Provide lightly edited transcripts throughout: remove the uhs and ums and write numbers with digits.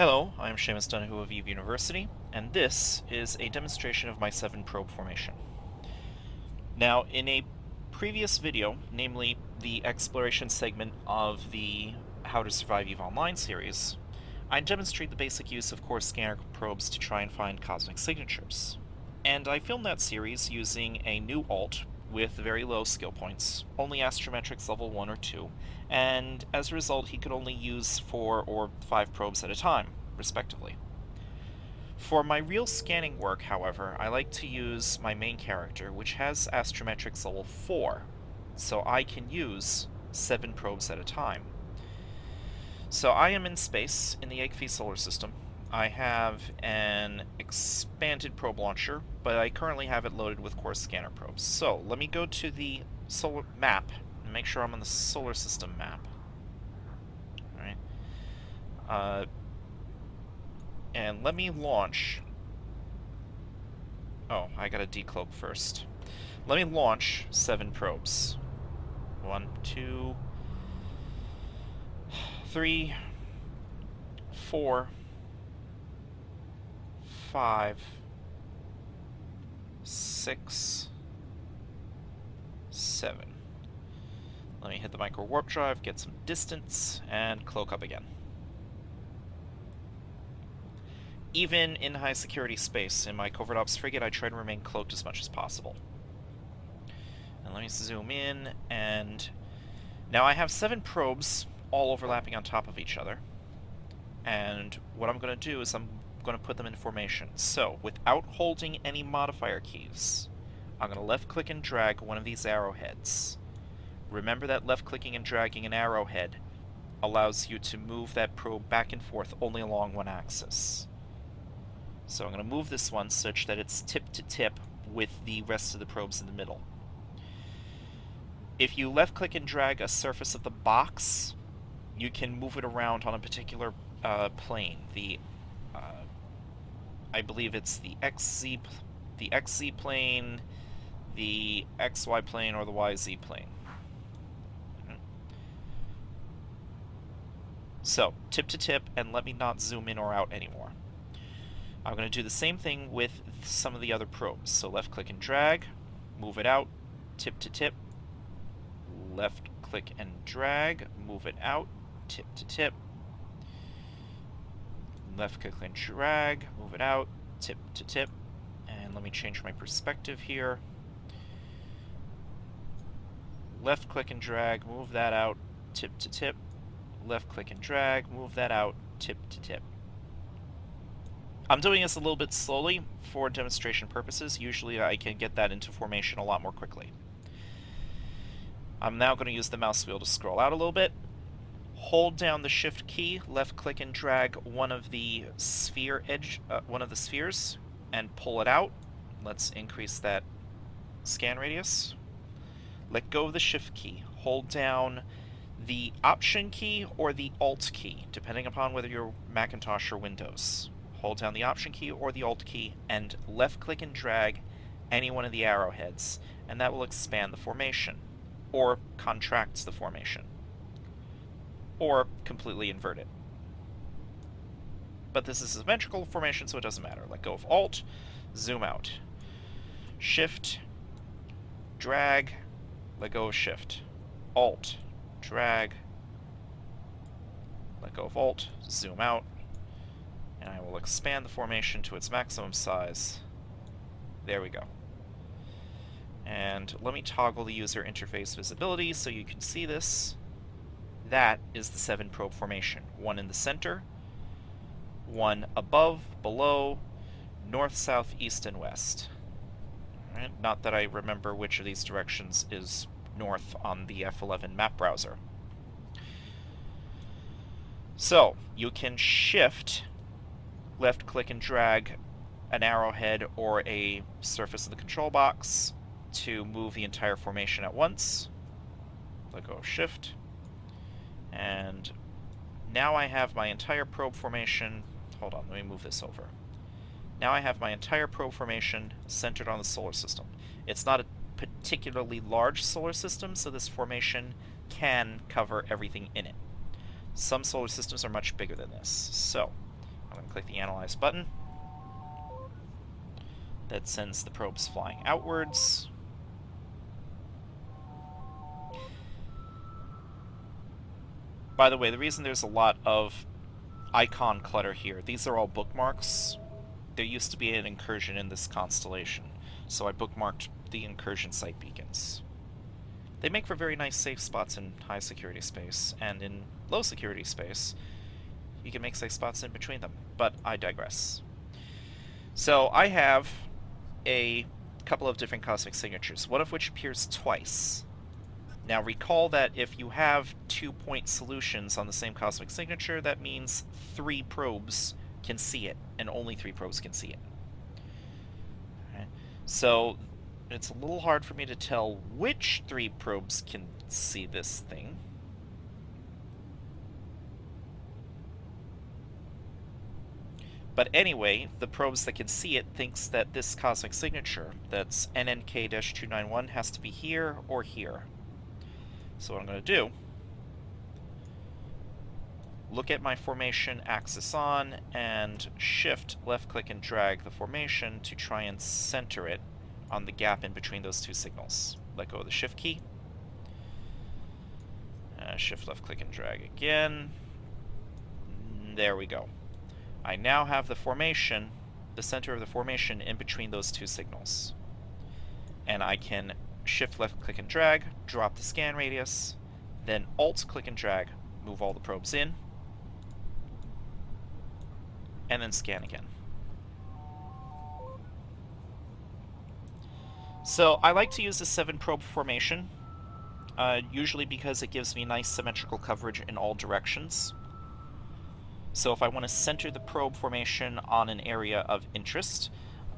Hello, I am Seamus Donoghue of Eve University, and this is a demonstration of my 7-probe formation. Now, in a previous video, namely the exploration segment of the How to Survive EVE Online series, I demonstrate the basic use of core scanner probes to try and find cosmic signatures. And I filmed that series using a new alt with very low skill points, only astrometrics level 1 or 2, and as a result he could only use 4 or 5 probes at a time, respectively. For my real scanning work, however, I like to use my main character, which has astrometrics level 4, so I can use 7 probes at a time. So I am in space in the Egg-Fee solar system. I have an expanded probe launcher, but I currently have it loaded with core scanner probes. So let me go to the solar map and make sure I'm on the solar system map. Alright. And let me launch... Oh, I gotta decloak first. Let me launch 7 probes. 1, 2, 3, 4, 5, 6, 7. Let me hit the micro warp drive, get some distance, and cloak up again. Even in high security space, in my Covert Ops frigate, I try to remain cloaked as much as possible. And let me zoom in, and now I have 7 probes all overlapping on top of each other. And what I'm going to do is I'm going to put them in formation. So, without holding any modifier keys, I'm going to left-click and drag one of these arrowheads. Remember that left-clicking and dragging an arrowhead allows you to move that probe back and forth only along one axis. So I'm going to move this one such that it's tip to tip with the rest of the probes in the middle. If you left-click and drag a surface of the box, you can move it around on a particular plane. I believe it's the XZ plane, the XY plane, or the YZ plane. So, tip to tip, and let me not zoom in or out anymore. I'm going to do the same thing with some of the other probes. So left click and drag, move it out, tip to tip, left click and drag, move it out, tip to tip, left click and drag, move it out, tip to tip, and let me change my perspective here. Left click and drag, move that out, tip to tip, left click and drag, move that out, tip to tip. I'm doing this a little bit slowly for demonstration purposes. Usually I can get that into formation a lot more quickly. I'm now going to use the mouse wheel to scroll out a little bit. Hold down the shift key, left click and drag one of the spheres and pull it out. Let's increase that scan radius. Let go of the shift key. Hold down the option key or the alt key, depending upon whether you're Macintosh or Windows. Hold down the option key or the alt key and left click and drag any one of the arrowheads, and that will expand the formation, or contracts the formation, or completely invert it. But this is a symmetrical formation, so it doesn't matter. Let go of alt, zoom out. Shift, drag, let go of shift. Alt, drag, let go of alt, zoom out. And I will expand the formation to its maximum size. There we go. And let me toggle the user interface visibility so you can see this. That is the 7-probe formation. One in the center, one above, below, north, south, east, and west. Right? Not that I remember which of these directions is north on the F11 map browser. So, you can shift, left click and drag an arrowhead or a surface of the control box to move the entire formation at once. Let go of shift. And now I have my entire probe formation. Hold on, let me move this over. Now I have my entire probe formation centered on the solar system. It's not a particularly large solar system, so this formation can cover everything in it. Some solar systems are much bigger than this. So, click the Analyze button. That sends the probes flying outwards. By the way, the reason there's a lot of icon clutter here, these are all bookmarks. There used to be an incursion in this constellation, so I bookmarked the incursion site beacons. They make for very nice safe spots in high security space, and in low security space, you can make safe spots in between them, but I digress. So I have a couple of different cosmic signatures, one of which appears twice. Now recall that if you have 2-point solutions on the same cosmic signature, that means 3 probes can see it, and only 3 probes can see it. Okay. So it's a little hard for me to tell which 3 probes can see this thing. But anyway, the probes that can see it thinks that this cosmic signature, that's NNK-291, has to be here or here. So what I'm going to do, look at my formation axis on, and shift, left-click and drag the formation to try and center it on the gap in between those 2 signals. Let go of the shift key. Shift, left-click and drag again. There we go. I now have the formation, the center of the formation, in between those 2 signals. And I can shift, left-click and drag, drop the scan radius, then alt-click and drag, move all the probes in, and then scan again. So I like to use the 7-probe formation, usually because it gives me nice symmetrical coverage in all directions. So if I want to center the probe formation on an area of interest,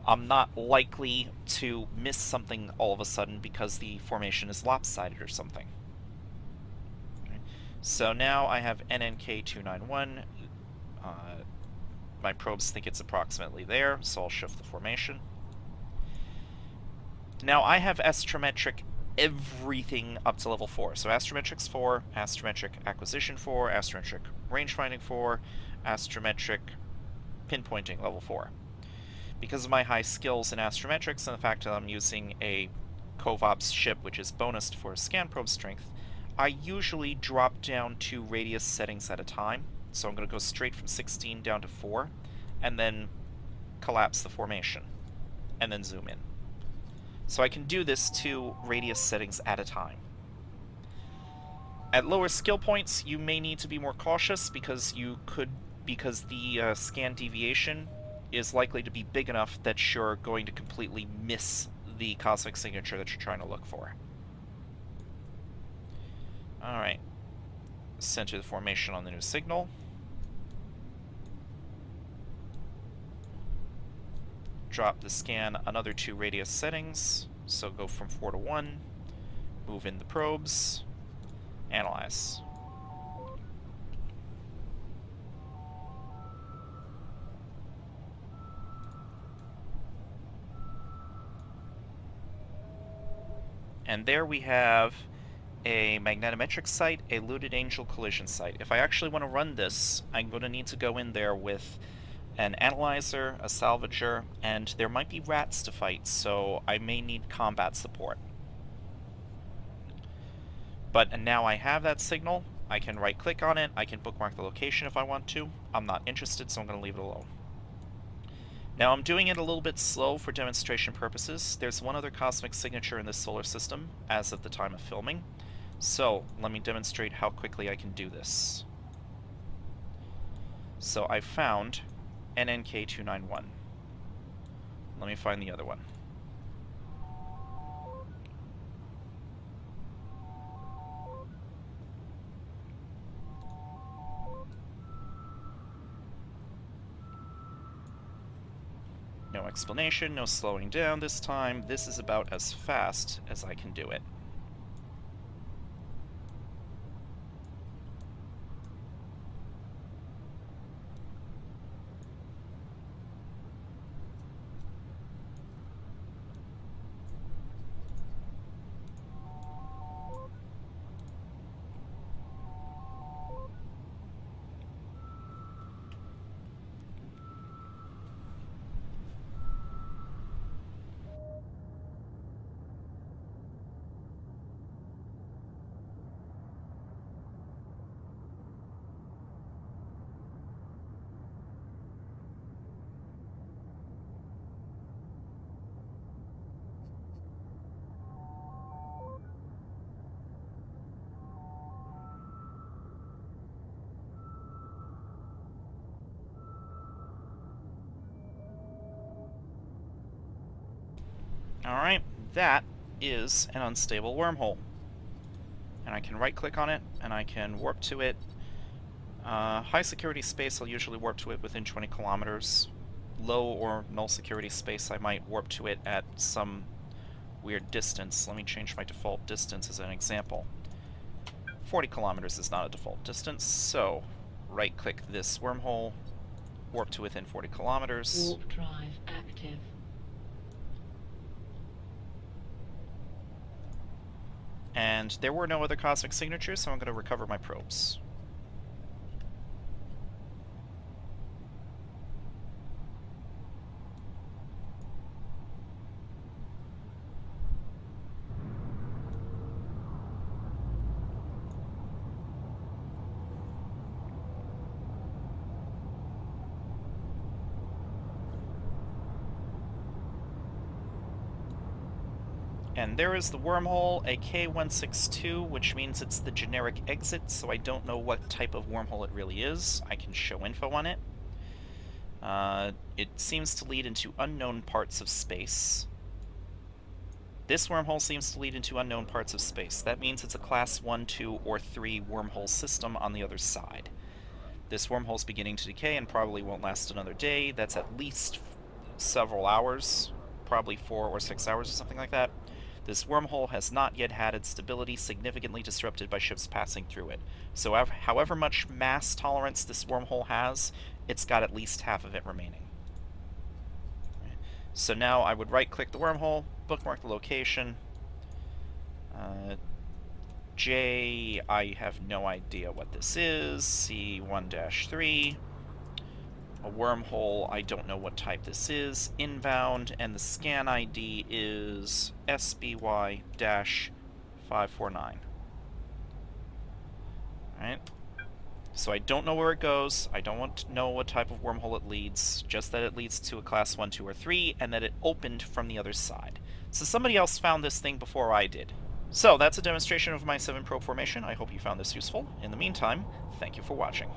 I'm not likely to miss something all of a sudden because the formation is lopsided or something. Okay. So now I have NNK-291. My probes think it's approximately there, so I'll shift the formation. Now I have astrometric everything up to level 4. So astrometrics 4, astrometric acquisition 4, astrometric rangefinding 4, astrometric pinpointing level 4. Because of my high skills in astrometrics and the fact that I'm using a CovOps ship which is bonused for scan probe strength, I usually drop down 2 radius settings at a time. So I'm going to go straight from 16 down to 4, and then collapse the formation, and then zoom in. So I can do this 2 radius settings at a time. At lower skill points, you may need to be more cautious because the scan deviation is likely to be big enough that you're going to completely miss the cosmic signature that you're trying to look for. Alright. Center the formation on the new signal. Drop the scan another 2 radius settings, so go from 4 to 1, move in the probes, analyze. And there we have a magnetometric site, a looted angel collision site. If I actually want to run this, I'm going to need to go in there with an analyzer, a salvager, and there might be rats to fight, so I may need combat support. But now I have that signal, I can right-click on it, I can bookmark the location if I want to. I'm not interested, so I'm going to leave it alone. Now I'm doing it a little bit slow for demonstration purposes. There's one other cosmic signature in this solar system as of the time of filming, so let me demonstrate how quickly I can do this. So I found NNK-291. Let me find the other one. No explanation, no slowing down this time. This is about as fast as I can do it. Alright, that is an unstable wormhole. And I can right-click on it, and I can warp to it. High security space, I'll usually warp to it within 20 kilometers. Low or null security space, I might warp to it at some weird distance. Let me change my default distance as an example. 40 kilometers is not a default distance, so right-click this wormhole, warp to within 40 kilometers. Warp drive active. And there were no other cosmic signatures, so I'm going to recover my probes. And there is the wormhole, a K162, which means it's the generic exit, so I don't know what type of wormhole it really is. I can show info on it. It seems to lead into unknown parts of space. This wormhole seems to lead into unknown parts of space. That means it's a class 1, 2, or 3 wormhole system on the other side. This wormhole's beginning to decay and probably won't last another day. That's at least several hours, probably 4 or 6 hours or something like that. This wormhole has not yet had its stability significantly disrupted by ships passing through it. So however much mass tolerance this wormhole has, it's got at least half of it remaining. So now I would right-click the wormhole, bookmark the location. J, I have no idea what this is. C1-3. A wormhole, I don't know what type this is. Inbound, and the scan ID is SBY-549. Alright. So I don't know where it goes. I don't want to know what type of wormhole it leads. Just that it leads to a class 1, 2, or 3, and that it opened from the other side. So somebody else found this thing before I did. So that's a demonstration of my 7 probe formation. I hope you found this useful. In the meantime, thank you for watching.